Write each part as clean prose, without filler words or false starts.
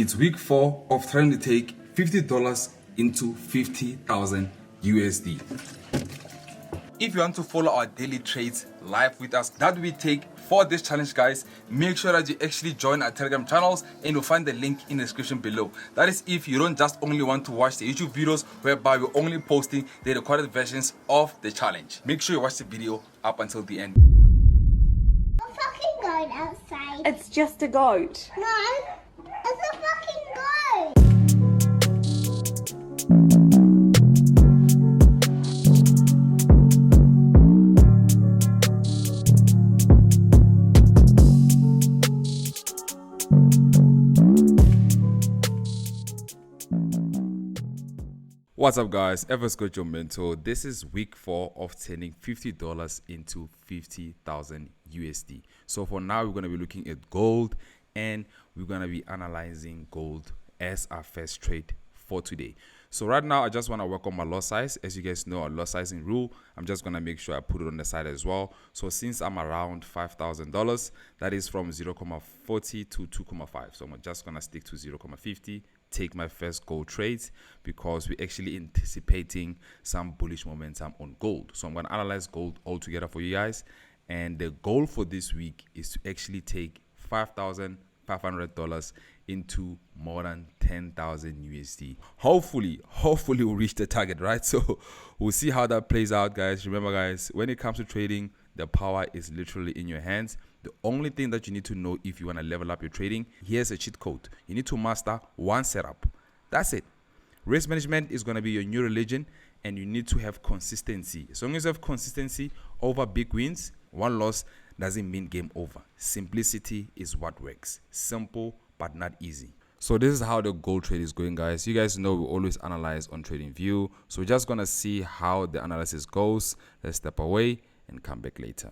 It's week 4 of trying to take $50 into 50,000 USD. If you want to follow our daily trades live with us that we take for this challenge, guys, make sure that you actually join our Telegram channels, and you'll find the link in the description below. That is if you don't just only want to watch the YouTube videos whereby we're only posting the recorded versions of the challenge. Make sure you watch the video up until the end. A fucking goat outside. It's just a goat. No, it's a fucking goat. What's up, guys? Ever's Coach, your mentor. This is week 4 of turning $50 into 50,000 USD. So for now, we're going to be looking at gold, and we're going to be analyzing gold as our first trade for today. So right now, I just want to work on my lot size. As you guys know, our lot sizing rule, I'm just going to make sure I put it on the side as well. So since I'm around $5,000, that is from 0.40 to 2.5. So I'm just going to stick to 0.50. Take my first gold trades because we're actually anticipating some bullish momentum on gold. So I'm going to analyze gold all together for you guys, and the goal for this week is to actually take $5,500 into more than 10,000 USD. Hopefully we'll reach the target, right? So we'll see how that plays out, guys. Remember, guys, when it comes to trading, the power is literally in your hands. The only thing that you need to know if you want to level up your trading, here's a cheat code. You need to master one setup. That's it. Risk management is going to be your new religion, and you need to have consistency. As long as you have consistency over big wins, one loss doesn't mean game over. Simplicity is what works. Simple, but not easy. So this is how the gold trade is going, guys. You guys know we always analyze on TradingView. So we're just going to see how the analysis goes. Let's step away and come back later.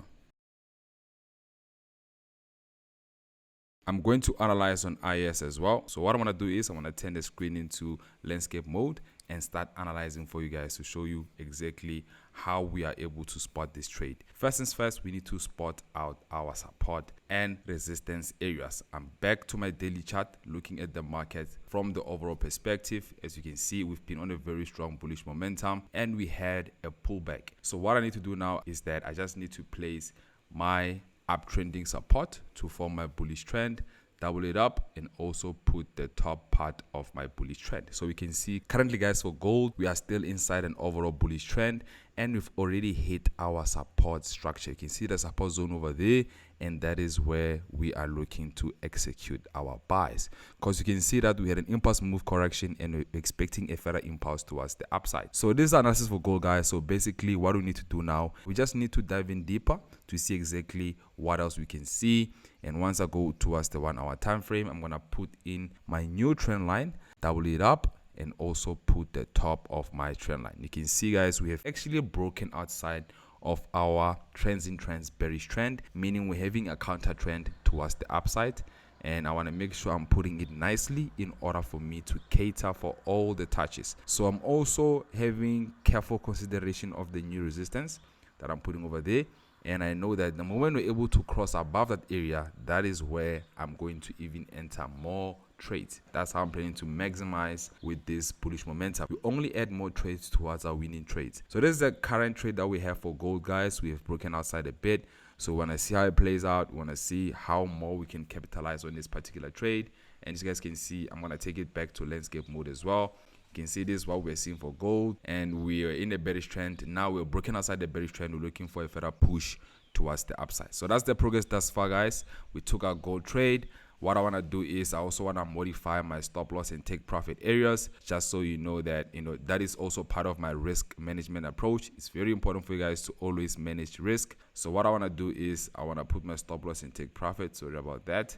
I'm going to analyze on IS as well. So what I'm going to do is I'm going to turn the screen into landscape mode and start analyzing for you guys to show you exactly how we are able to spot this trade. First things first, we need to spot out our support and resistance areas. I'm back to my daily chart looking at the market from the overall perspective. As you can see, we've been on a very strong bullish momentum and we had a pullback. So what I need to do now is that I just need to place my uptrending support to form my bullish trend, double it up, and also put the top part of my bullish trend. So we can see currently, guys, for gold, we are still inside an overall bullish trend, and we've already hit our support structure. You can see the support zone over there, and that is where we are looking to execute our buys, because you can see that we had an impulse move correction and we're expecting a further impulse towards the upside. So this is analysis for gold, guys. So basically what we need to do now, we just need to dive in deeper to see exactly what else we can see. And once I go towards the 1 hour time frame, I'm going to put in my new trend line, double it up, and also put the top of my trend line. You can see, guys, we have actually broken outside of our trends bearish trend, meaning we're having a counter trend towards the upside, and I want to make sure I'm putting it nicely in order for me to cater for all the touches. So I'm also having careful consideration of the new resistance that I'm putting over there, and I know that the moment we're able to cross above that area, that is where I'm going to even enter more trades. That's how I'm planning to maximize with this bullish momentum. We only add more trades towards our winning trades. So this is the current trade that we have for gold, guys. We have broken outside a bit. So when I see how it plays out, we want to see how more we can capitalize on this particular trade. And as you guys can see, I'm going to take it back to landscape mode as well. You can see this is what we're seeing for gold, and we are in a bearish trend. Now we're broken outside the bearish trend. We're looking for a further push towards the upside. So that's the progress thus far, guys. We took our gold trade. What I want to do is I also want to modify my stop loss and take profit areas, just so you know that that is also part of my risk management approach. It's very important for you guys to always manage risk. So what I want to do is I want to put my stop loss and take profit. Sorry about that.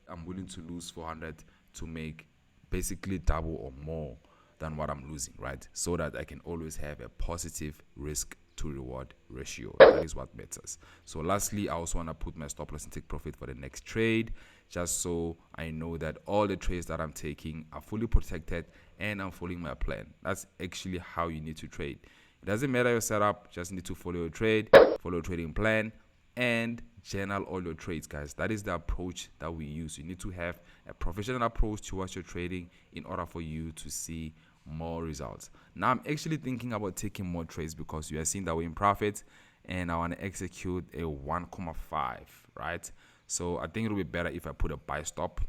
I'm willing to lose 400 to make basically double or more than what I'm losing, right? So that I can always have a positive risk to reward ratio. That is what matters. So lastly, I also want to put my stop loss and take profit for the next trade, just so I know that all the trades that I'm taking are fully protected and I'm following my plan. That's actually how you need to trade. It doesn't matter your setup, just need to follow your trade, follow your trading plan, and journal all your trades, guys. That is the approach that we use. You need to have a professional approach towards your trading in order for you to see more results. Now I'm actually thinking about taking more trades because you are seeing that we're in profit, and I want to execute a 1,5, right? So I think it'll be better if I put a buy stop,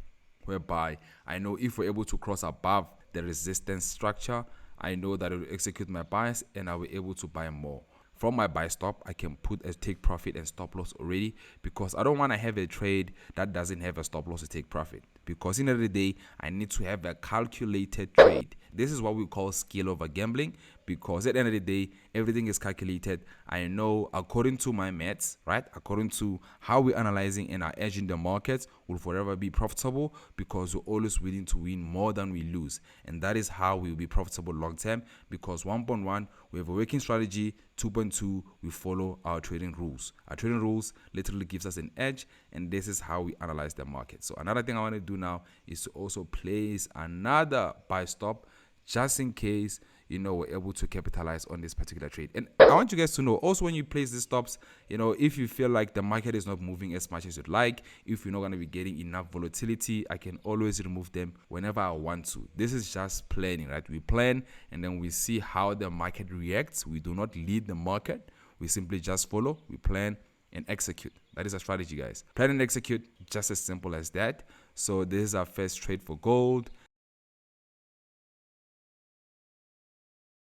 whereby I know if we're able to cross above the resistance structure, I know that it will execute my buys and I will be able to buy more. From my buy stop, I can put a take profit and stop loss already, because I don't want to have a trade that doesn't have a stop loss to take profit. Because in the end of the day, I need to have a calculated trade. This is what we call skill over gambling, because at the end of the day, everything is calculated. I know according to my maths, right? According to how we're analyzing and are edging the markets, will forever be profitable, because we're always willing to win more than we lose. And that is how we'll be profitable long term, because 1.1, we have a working strategy. 2.2, we follow our trading rules. Our trading rules literally gives us an edge, and this is how we analyze the market. So another thing I want to do now is to also place another buy stop, just in case, we're able to capitalize on this particular trade. And I want you guys to know also, when you place these stops, if you feel like the market is not moving as much as you'd like, if you're not going to be getting enough volatility, I can always remove them whenever I want to. This is just planning, right? We plan and then we see how the market reacts. We do not lead the market. We simply just follow, we plan and execute. That is a strategy, guys. Plan and execute, just as simple as that. So this is our first trade for gold.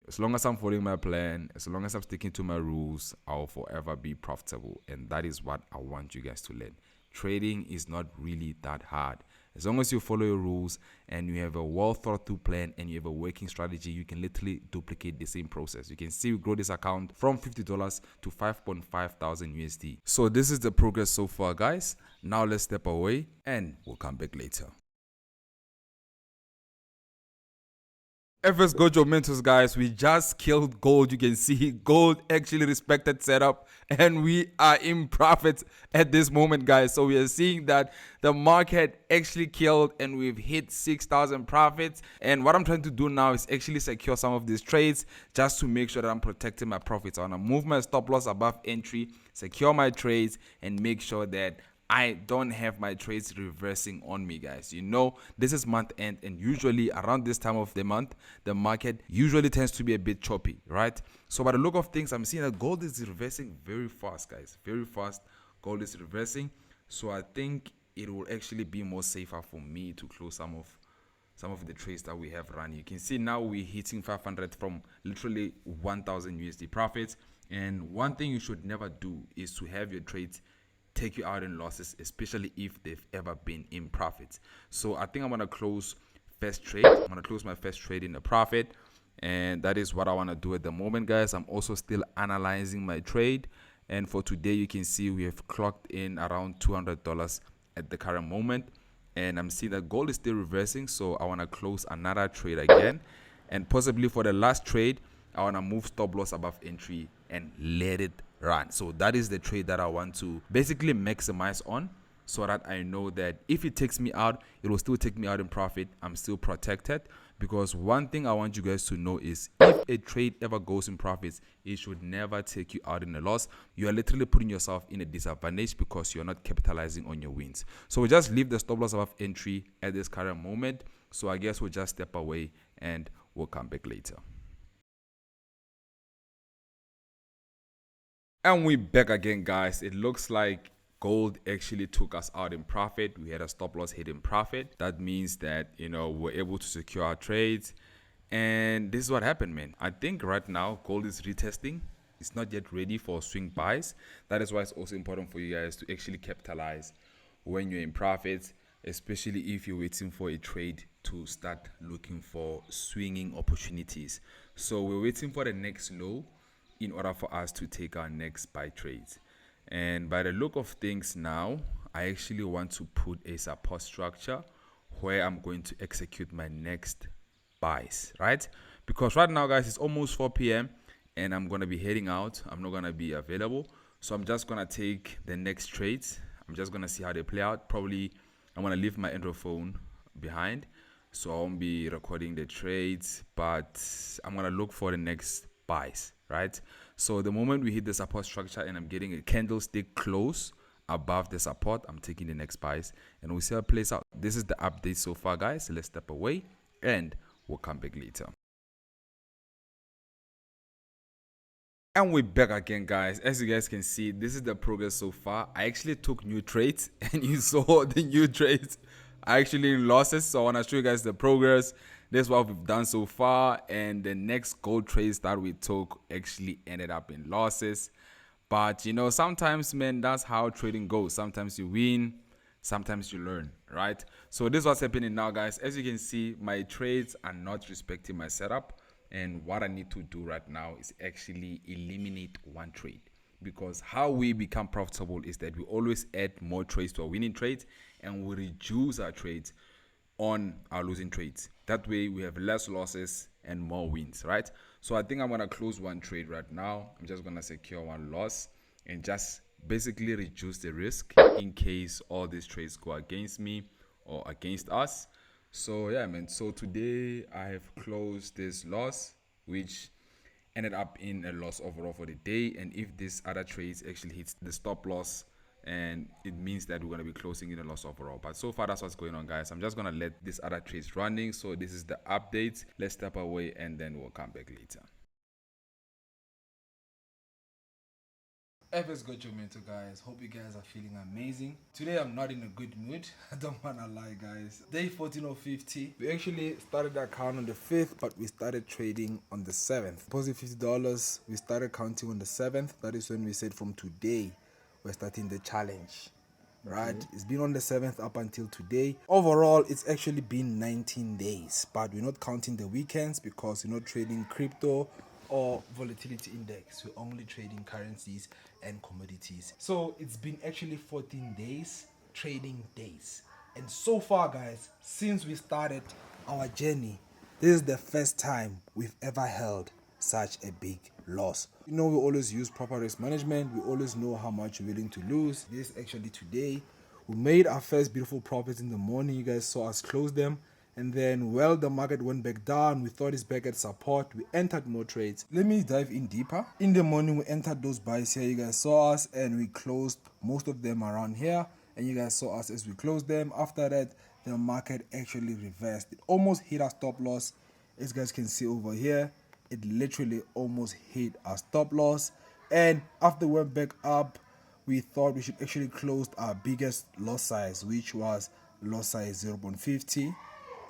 As long as I'm following my plan, as long as I'm sticking to my rules, I'll forever be profitable. And that is what I want you guys to learn. Trading is not really that hard. As long as you follow your rules and you have a well thought through plan and you have a working strategy, you can literally duplicate the same process. You can see we grow this account from $50 to 5.5 thousand USD. So this is the progress so far, guys. Now let's step away and we'll come back later. FS Gojo Mentors, guys, we just killed gold. You can see gold actually respected setup, and we are in profit at this moment, guys. So we are seeing that the market actually killed and we've hit 6,000 profits. And what I'm trying to do now is actually secure some of these trades just to make sure that I'm protecting my profits. I want to move my stop loss above entry, secure my trades, and make sure that I don't have my trades reversing on me, guys. This is month end, and usually around this time of the month, the market usually tends to be a bit choppy, right? So by the look of things, I'm seeing that gold is reversing very fast, guys. Very fast. Gold is reversing. So I think it will actually be more safer for me to close some of the trades that we have run. You can see now we're hitting 500 from literally 1,000 USD profits. And one thing you should never do is to have your trades take you out in losses, especially if they've ever been in profits. So I think I'm going to close first trade. I'm going to close my first trade in the profit, and that is what I want to do at the moment, guys. I'm also still analyzing my trade, and for today you can see we have clocked in around $200 at the current moment, and I'm seeing that gold is still reversing. So I want to close another trade again, and possibly for the last trade I want to move stop loss above entry and let it run. So that is the trade that I want to basically maximize on, so that I know that if it takes me out, it will still take me out in profit. I'm still protected, because one thing I want you guys to know is if a trade ever goes in profits, it should never take you out in a loss. You are literally putting yourself in a disadvantage because you're not capitalizing on your wins. So we just leave the stop loss above entry at this current moment. So I guess we'll just step away and we'll come back later. And we're back again, guys. It looks like gold actually took us out in profit. We had a stop loss hit in profit. That means that, we're able to secure our trades. And this is what happened, man. I think right now gold is retesting. It's not yet ready for swing buys. That is why it's also important for you guys to actually capitalize when you're in profits, especially if you're waiting for a trade to start looking for swinging opportunities. So we're waiting for the next low in order for us to take our next buy trades. And by the look of things now, I actually want to put a support structure where I'm going to execute my next buys, right? Because right now, guys, it's almost 4 p.m. and I'm going to be heading out. I'm not going to be available. So I'm just going to take the next trades. I'm just going to see how they play out. Probably I'm going to leave my Android phone behind, so I won't be recording the trades, but I'm going to look for the next buys, right? So the moment we hit the support structure and I'm getting a candlestick close above the support, I'm taking the next buys and we'll see how it plays out. This is the update so far, guys. So let's step away and we'll come back later. And we're back again, guys. As you guys can see, this is the progress so far. I actually took new trades and you saw the new trades are actually in losses. So I want to show you guys the progress. This is what we've done so far. And the next gold trades that we took actually ended up in losses. But you know, sometimes, man, that's how trading goes. Sometimes you win, sometimes you learn, right? So this is what's happening now, guys. As you can see, my trades are not respecting my setup. And what I need to do right now is actually eliminate one trade, because how we become profitable is that we always add more trades to our winning trades and we reduce our trades on our losing trades. That way we have less losses and more wins, right? So I think I'm going to close one trade right now. I'm just going to secure one loss and just basically reduce the risk in case all these trades go against me or against us. So yeah, man, so today I have closed this loss, which ended up in a loss overall for the day. And if this other trades actually hits the stop loss, and it means that we're going to be closing in a loss overall. But so far that's what's going on, guys. I'm just going to let this other trades running. So this is the update. Let's step away and then we'll come back later. FS got your mentor, guys. Hope you guys are feeling amazing. Today I'm not in a good mood. I don't wanna lie, guys. Day 14 of 50. We actually started the account on the 5th, but we started trading on the 7th. Deposit $50. We started counting on the 7th. That is when we said from today we're starting the challenge. Right? Okay. It's been on the 7th up until today. Overall, it's actually been 19 days, but we're not counting the weekends because we're not trading crypto or volatility index. We're only trading currencies and commodities. So it's been actually 14 days trading days. And so far, guys, since we started our journey, this is the first time we've ever held such a big loss. You know, we always use proper risk management. We always know how much we're willing to lose. This actually today, we made our first beautiful profits in the morning. You guys saw us close them. And then, well, the market went back down. We thought it's back at support. We entered more trades. Let me dive in deeper. In the morning, we entered those buys here. You guys saw us and we closed most of them around here. And you guys saw us as we closed them. After that, the market actually reversed. It almost hit our stop loss. As you guys can see over here, it literally almost hit our stop loss. And after we went back up, we thought we should actually close our biggest loss size, which was loss size 0.50.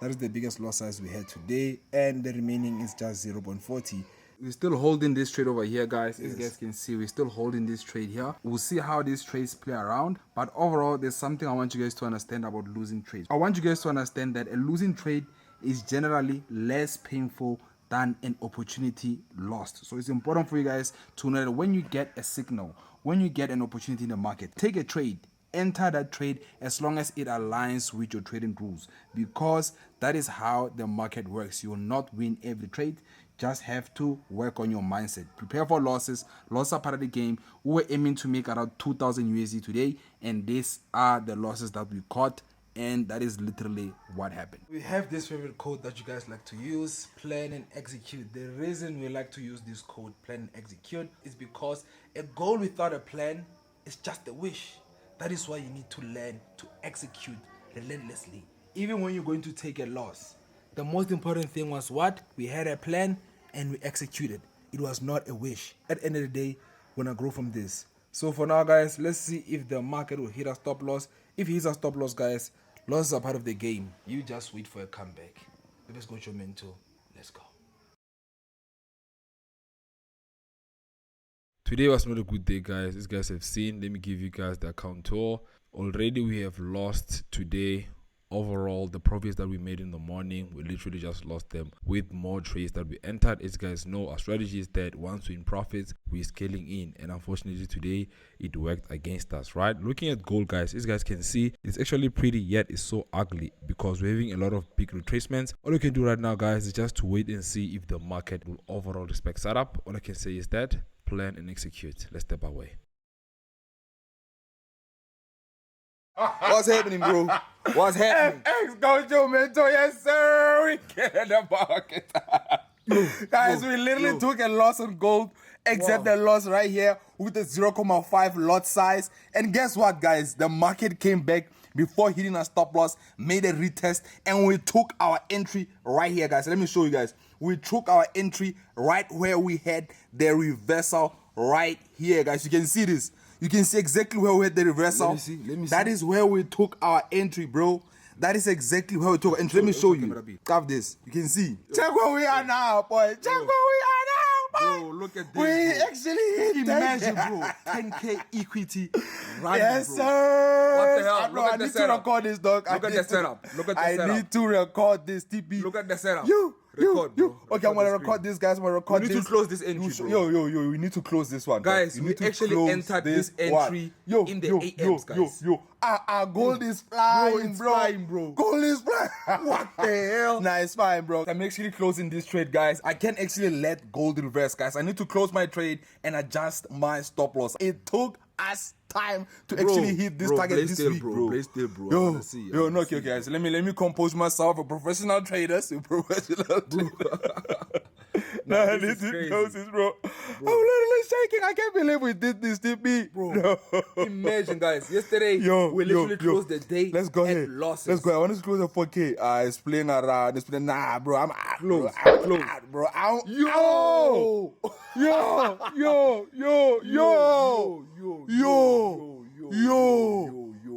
That is the biggest loss size we had today, and the remaining is just 0.40. We're still holding this trade over here, guys. As you guys can see, we're still holding this trade here. We'll see how these trades play around. But overall, there's something I want you guys to understand about losing trades. I want you guys to understand that a losing trade is generally less painful than an opportunity lost. So it's important for you guys to know that when you get a signal, when you get an opportunity in the market, take a trade. Enter that trade as long as it aligns with your trading rules, because that is how the market works. You will not win every trade. Just have to work on your mindset. Prepare for losses. Losses are part of the game. We were aiming to make around 2,000 USD today, and these are the losses that we caught, and that is literally what happened. We have this favorite code that you guys like to use, plan and execute. The reason we like to use this code, plan and execute, is because a goal without a plan is just a wish. That is why you need to learn to execute relentlessly, even when you're going to take a loss. The most important thing was what? We had a plan and we executed. It was not a wish. At the end of the day, we're gonna grow from this. So for now, guys, let's see if the market will hit a stop loss. If it hits a stop loss, guys, losses are part of the game. You just wait for a comeback. Let's go to your mentor. Let's go. Today was not a good day, guys. As you guys have seen, let me give you guys the account tour. Already we have lost today. Overall, the profits that we made in the morning, we literally just lost them with more trades that we entered. As you guys know, our strategy is that once we're in profits, we're scaling in, and unfortunately today it worked against us, right? Looking at gold, guys, as you guys can see, it's actually pretty, yet it's so ugly because we're having a lot of big retracements. All you can do right now, guys, is just to wait and see if the market will overall respect setup. All I can say is that plan and execute. Let's step away. What's happening, bro? What's happening? FX got your mentor, yes sir. We get in the market. Guys, we literally took a loss on gold accept the loss right here with a 0.5 lot size. And guess what, guys? The market came back before hitting a stop loss, made a retest, and we took our entry right here, guys. Let me show you guys. We took our entry right where we had the reversal right here, guys. You can see this. You can see exactly where we had the reversal. Let me see. That is where we took our entry, bro. That is exactly where we took our entry. Let me show you. Have this. You can see. Check where we are now, boy. Check where we are now, boy. Bro, look at this. We bro. actually hit Imagine, that. bro. 10K equity. Right, Yes, bro. sir. What the hell? Bro, Look I at the need to setup. record this, dog. Look at the setup. Look at the setup. I need to record this, TP. Look at the setup. Okay, Record, bro. I'm gonna the record screen. this, guys. I'm gonna record We need this. to close this entry, bro. Yo, we need to close this one, Guys, dog. we need to actually close entered this entry in the AMs, guys. Our gold is flying, Bro, it's flying, bro. Gold is flying. What the hell? Nah, it's fine, bro. I'm actually closing this trade, guys. I can't actually let gold reverse, guys. I need to close my trade and adjust my stop loss. It took us time to actually hit this target this week, bro. Play still, bro. Yo, I wanna see, no, okay, guys. Let me compose myself. A professional traders, Nah, I need this is to crazy. close this, bro. I'm literally shaking. I can't believe we did this, TP. Bro, No. imagine, guys. Yesterday, Yo, we literally yo. closed the day Let's go at ahead. losses. Let's go. I want to close the 4K. It's playing around. It's playing. Nah, bro. I'm out. Close, Bro. I'm close. out, bro. I'm Yo! out.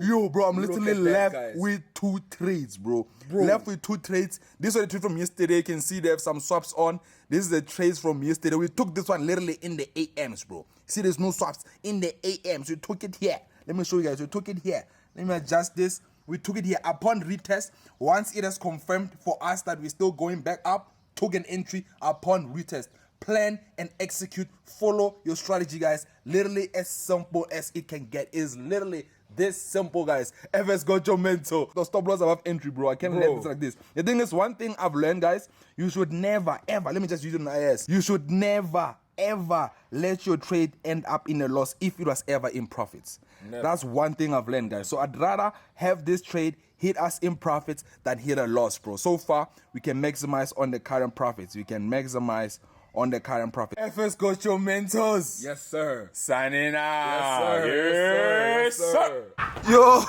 Yo, bro, I'm Look literally at that, left guys. with 2 trades, bro. Left with 2 trades. This was the trade from yesterday. You can see they have some swaps on. This is the trades from yesterday. We took this one literally in the AMs, bro. See, there's no swaps in the AMs. We took it here. Let me show you guys. We took it here. Let me adjust this. We took it here. Upon retest, once it has confirmed for us that we're still going back up, took an entry upon retest. Plan and execute. Follow your strategy, guys. Literally as simple as it can get. Is literally this simple, guys. FS got your mental. The stop loss above entry, bro. I can't let this like this. The thing is, one thing I've learned, guys, you should never, ever, let me just use it in IS. You should never, ever let your trade end up in a loss if it was ever in profits. Never. That's one thing I've learned, guys. So I'd rather have this trade hit us in profits than hit a loss, bro. So far, we can maximize on the current profits. We can maximize on the current profit. FS got your mentors. Yes, sir. Signing out. Yes, sir. Yo.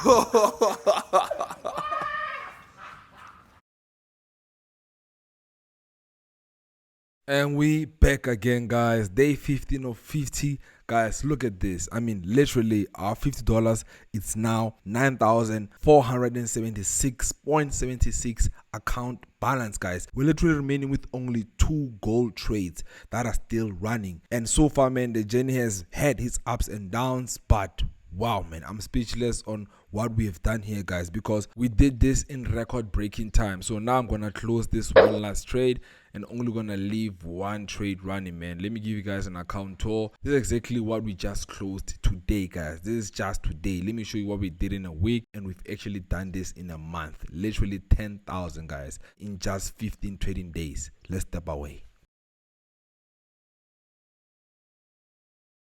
And we back again, guys. Day 15 of 50. Guys, look at this. I mean, literally, our $50, it's now 9,476.76 account balance, guys. We're literally remaining with only 2 gold trades that are still running. And so far, man, the journey has had its ups and downs, but wow, man, I'm speechless on what we have done here, guys, because we did this in record breaking time. So now I'm gonna close this one last trade and only gonna leave 1 trade running, man. Let me give you guys an account tour. This is exactly what we just closed today, guys. This is just today. Let me show you what we did in a week, and we've actually done this in a month. Literally 10,000, guys, in just 15 trading days. Let's step away.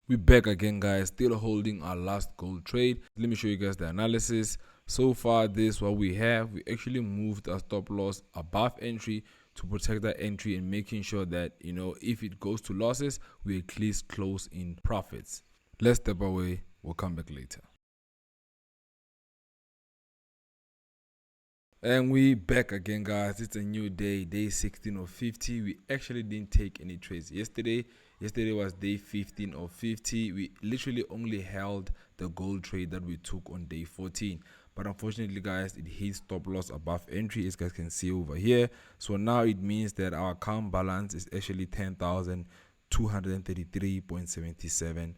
We're back again, guys, still holding our last gold trade. Let me show you guys the analysis. So far, this what we have. We actually moved our stop loss above entry to protect that entry and making sure that, you know, if it goes to losses, we at least close in profits. Let's step away. We'll come back later. And we back again, guys. It's a new day, day 16 of 50. We actually didn't take any trades yesterday. Yesterday was day 15 of 50. We literally only held the gold trade that we took on day 14. But unfortunately, guys, it hit stop loss above entry, as you guys can see over here. So now it means that our account balance is actually $10,233.77.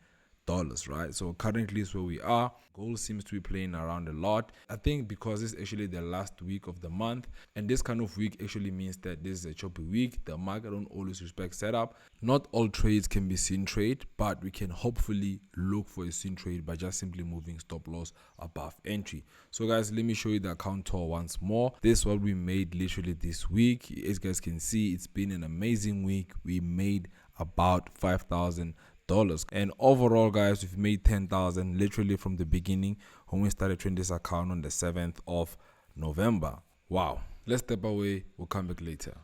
Right, so currently is where we are. Gold seems to be playing around a lot. I think because it's actually the last week of the month, and this kind of week actually means that this is a choppy week. The market don't always respect setup. Not all trades can be scene trade, but we can hopefully look for a scene trade by just simply moving stop loss above entry. So guys, let me show you the account tour once more. This is what we made literally this week. As you guys can see, it's been an amazing week. We made about $5,000. And overall, guys, we've made 10,000 literally from the beginning when we started trading this account on the 7th of November. Wow. Let's step away. We'll come back later.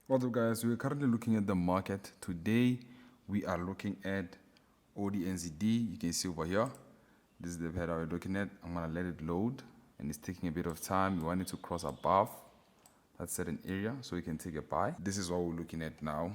What's up, guys? We're currently looking at the market. Today, we are looking at ODNZD. You can see over here. This is the pair that we're looking at. I'm going to let it load, and it's taking a bit of time. We want it to cross above that certain area so we can take a buy. This is what we're looking at now.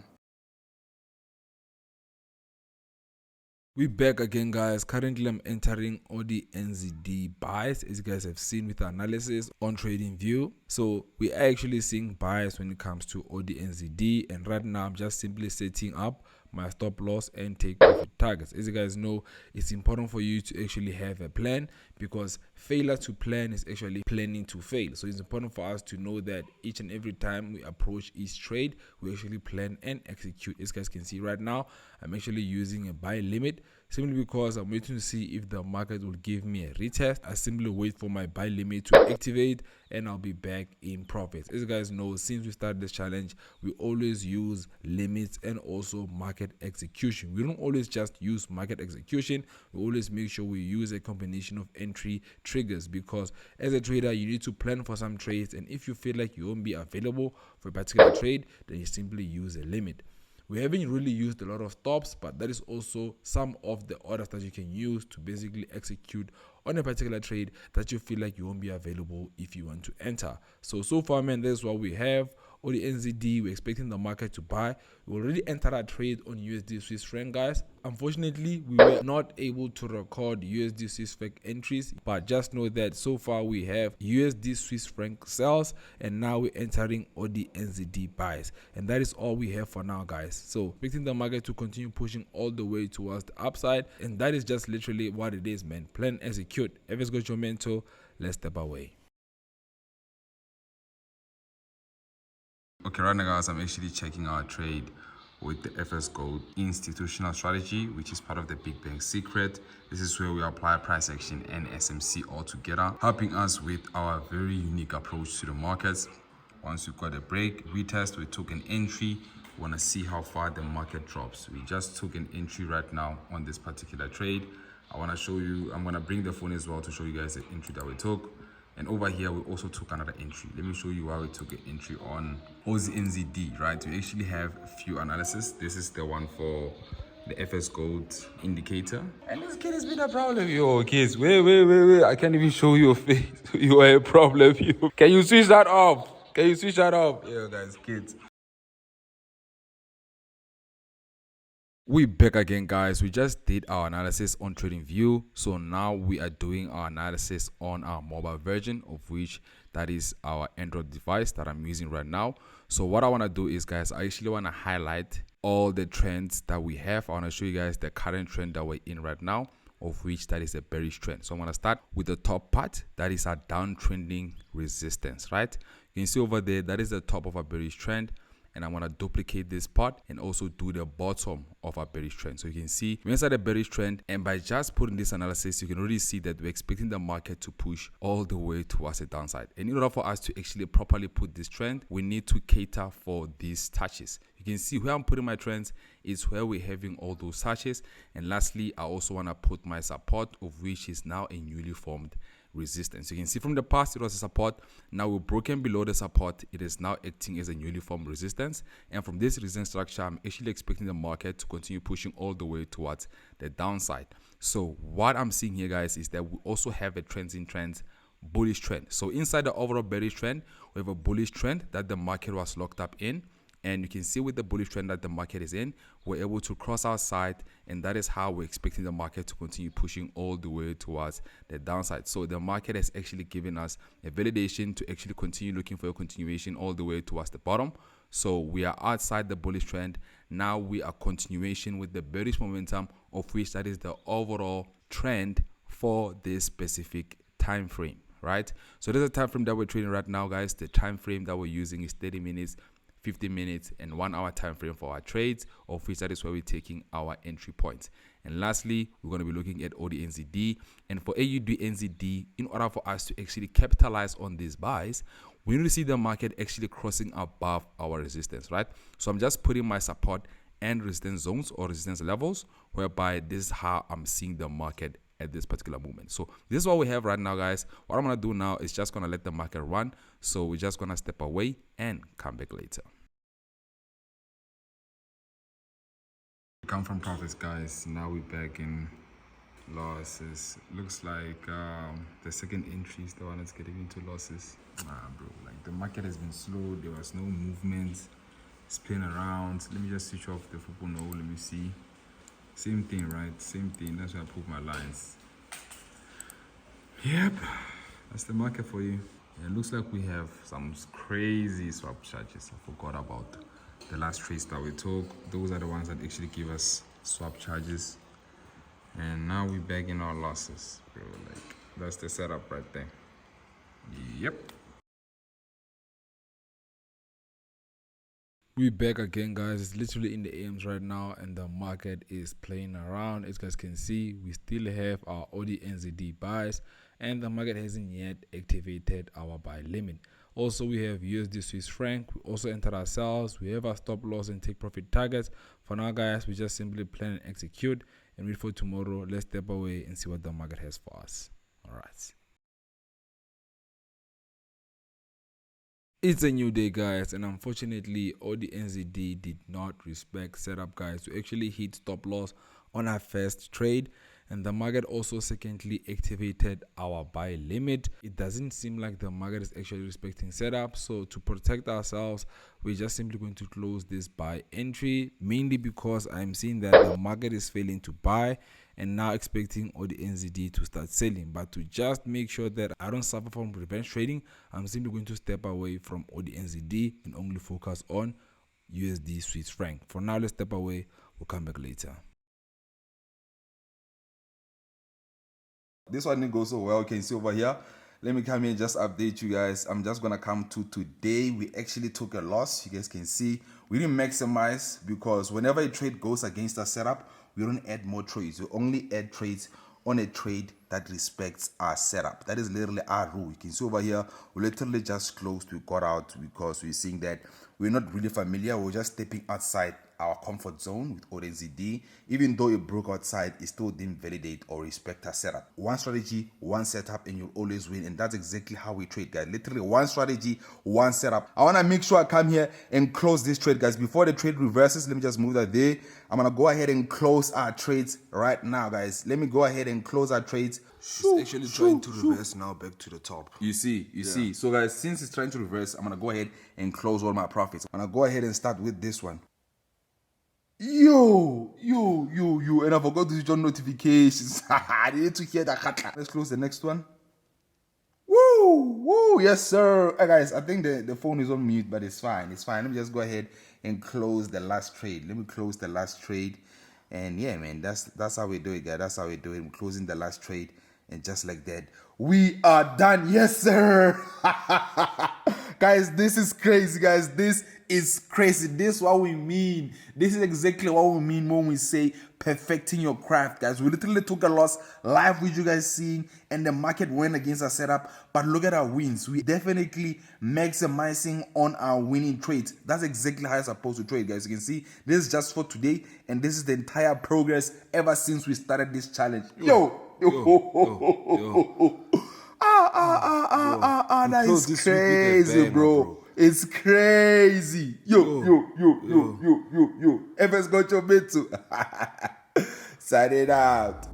We're back again, guys. Currently I'm entering all the NZD buys, as you guys have seen with the analysis on TradingView. So we are actually seeing buys when it comes to all the NZD, and right now I'm just simply setting up my stop loss and take profit targets. As you guys know, it's important for you to actually have a plan, because failure to plan is actually planning to fail. So it's important for us to know that each and every time we approach each trade, we actually plan and execute. As you guys can see right now, I'm actually using a buy limit simply because I'm waiting to see if the market will give me a retest. I simply wait for my buy limit to activate and I'll be back in profits. As you guys know, since we started this challenge, we always use limits and also market execution. We don't always just use market execution. We always make sure we use a combination of entry triggers, because as a trader, you need to plan for some trades, and if you feel like you won't be available for a particular trade, then you simply use a limit. We haven't really used a lot of stops, but that is also some of the orders that you can use to basically execute on a particular trade that you feel like you won't be available if you want to enter. So far, man, that's what we have. Or the NZD, we're expecting the market to buy. We already entered our trade on USD Swiss franc, guys. Unfortunately, we were not able to record USD Swiss franc entries, but just know that so far we have USD Swiss franc sells, and now we're entering all the NZD buys, and that is all we have for now, guys. So expecting the market to continue pushing all the way towards the upside, and that is just literally what it is, man. Plan, execute. If it's got your mentor, let's step away. Okay, right now, guys, I'm actually checking our trade with the FS Gold institutional strategy, which is part of the Big Bang secret. This is where we apply price action and SMC all together, helping us with our very unique approach to the markets. Once we've got a break, retest, we took an entry. We want to see how far the market drops. We just took an entry right now on this particular trade. I want to show you, I'm going to bring the phone as well to show you guys the entry that we took. And over here, we also took another entry. Let me show you why we took an entry on OZNZD, right? We actually have a few analysis. This is the one for the FS Gold indicator. And this kid has been a problem, yo, kids. Wait. I can't even show your face. You are a problem, yo. Can you switch that off? Yeah, guys, kids. We back again, guys. We just did our analysis on TradingView, so now we are doing our analysis on our mobile version, of which that is our Android device that I'm using right now. So what I want to do is, guys, I actually want to highlight all the trends that we have. I want to show you guys the current trend that we're in right now, of which that is a bearish trend. So I'm going to start with the top part. That is our downtrending resistance, right? You can see over there, that is the top of a bearish trend. And I'm going to duplicate this part and also do the bottom of our bearish trend. So you can see we inside a bearish trend, and by just putting this analysis, you can already see that we're expecting the market to push all the way towards the downside. And in order for us to actually properly put this trend, we need to cater for these touches. You can see where I'm putting my trends is where we're having all those touches. And lastly, I also want to put my support, of which is now a newly formed resistance. You can see from the past it was a support. Now we're broken below the support. It is now acting as a newly formed resistance, and from this resistance structure, I'm actually expecting the market to continue pushing all the way towards the downside. So what I'm seeing here, guys, is that we also have a transient trend, bullish trend. So inside the overall bearish trend, we have a bullish trend that the market was locked up in. And you can see with the bullish trend that the market is in, we're able to cross our side, and that is how we're expecting the market to continue pushing all the way towards the downside. So the market has actually given us a validation to actually continue looking for a continuation all the way towards the bottom. So we are outside the bullish trend. Now we are continuation with the bearish momentum, of which that is the overall trend for this specific time frame, right? So there's a time frame that we're trading right now, guys. The time frame that we're using is 30 minutes, 50 minutes, and 1 hour time frame for our trades, of which that is where we're taking our entry points. And lastly, we're going to be looking at ODNZD. And for AUDNZD, in order for us to actually capitalize on these buys, we need to see the market actually crossing above our resistance, right? So I'm just putting my support and resistance zones or resistance levels, whereby this is how I'm seeing the market at this particular moment. So this is what we have right now, guys. What I'm going to do now is just going to let the market run. So we're just going to step away and come back later. come from profits, guys. Now we're back in losses. Looks like the second entry is the one that's getting into losses. Nah, bro, like the market has been slow. There was no movement. It's playing around. Let me just switch off the football now. Let me see. Same thing, right? Same thing. That's why I put my lines. Yep, that's the market for you. It looks like we have some crazy swap charges. I forgot about the last trades that we took. Those are the ones that actually give us swap charges. And now we're back in our losses, bro. Like, that's the setup right there. Yep. We're back again, guys. It's literally in the AMs right now, and the market is playing around. As you guys can see, we still have our OD NZD buys, and the market hasn't yet activated our buy limit. Also, we have USD Swiss franc. We also entered ourselves. We have our stop loss and take profit targets. For now, guys, we just simply plan and execute and wait for tomorrow. Let's step away and see what the market has for us. All right. It's a new day, guys, and unfortunately ODNZD did not respect setup, guys. We actually hit stop loss on our first trade, and the market also secondly activated our buy limit. It doesn't seem like the market is actually respecting setup, so to protect ourselves, we're just simply going to close this buy entry, mainly because I'm seeing that the market is failing to buy and now expecting ODNZD to start selling. But to just make sure that I don't suffer from revenge trading, I'm simply going to step away from ODNZD and only focus on USD Swiss franc. For now, let's step away. We'll come back later. This one didn't go so well. You can see over here. Let me come here and just update you guys. I'm just gonna come to today. We actually took a loss. You guys can see we didn't maximize because whenever a trade goes against our setup, we don't add more trades. We only add trades on a trade that respects our setup. That is literally our rule. You can see over here, we literally just closed. We got out because we're seeing that we're not really familiar. We're just stepping outside our comfort zone with ODNZD. Even though it broke outside, it still didn't validate or respect our setup. One strategy, one setup, and you'll always win. And that's exactly how we trade, guys. Literally one strategy, one setup. I want to make sure I come here and close this trade, guys. Before the trade reverses, let me just move that there. I'm going to go ahead and close our trades right now, guys. Let me go ahead and close our trades. It's actually trying to reverse now back to the top. You see. So, guys, since it's trying to reverse, I'm going to go ahead and close all my profits. I'm going to go ahead and start with this one. Yo, and I forgot to switch on notifications. I need to hear that. Let's close the next one. Woo, yes, sir. Hey, guys, I think the phone is on mute, but it's fine. Let me just go ahead and close the last trade. Let me close the last trade. And yeah, man, that's how we do it, guys. That's how we do it. We're closing the last trade. And just like that, we are done. Yes, sir. Guys, this is crazy, guys. This is crazy. This is what we mean. This is exactly what we mean when we say perfecting your craft, guys. We literally took a loss live with you guys seeing, and the market went against our setup. But look at our wins. We definitely maximizing on our winning trades. That's exactly how you're supposed to trade, guys. You can see this is just for today, and this is the entire progress ever since we started this challenge. Yo. That is crazy, bro. It's crazy. Yo. FS got your bit too. Sign it out.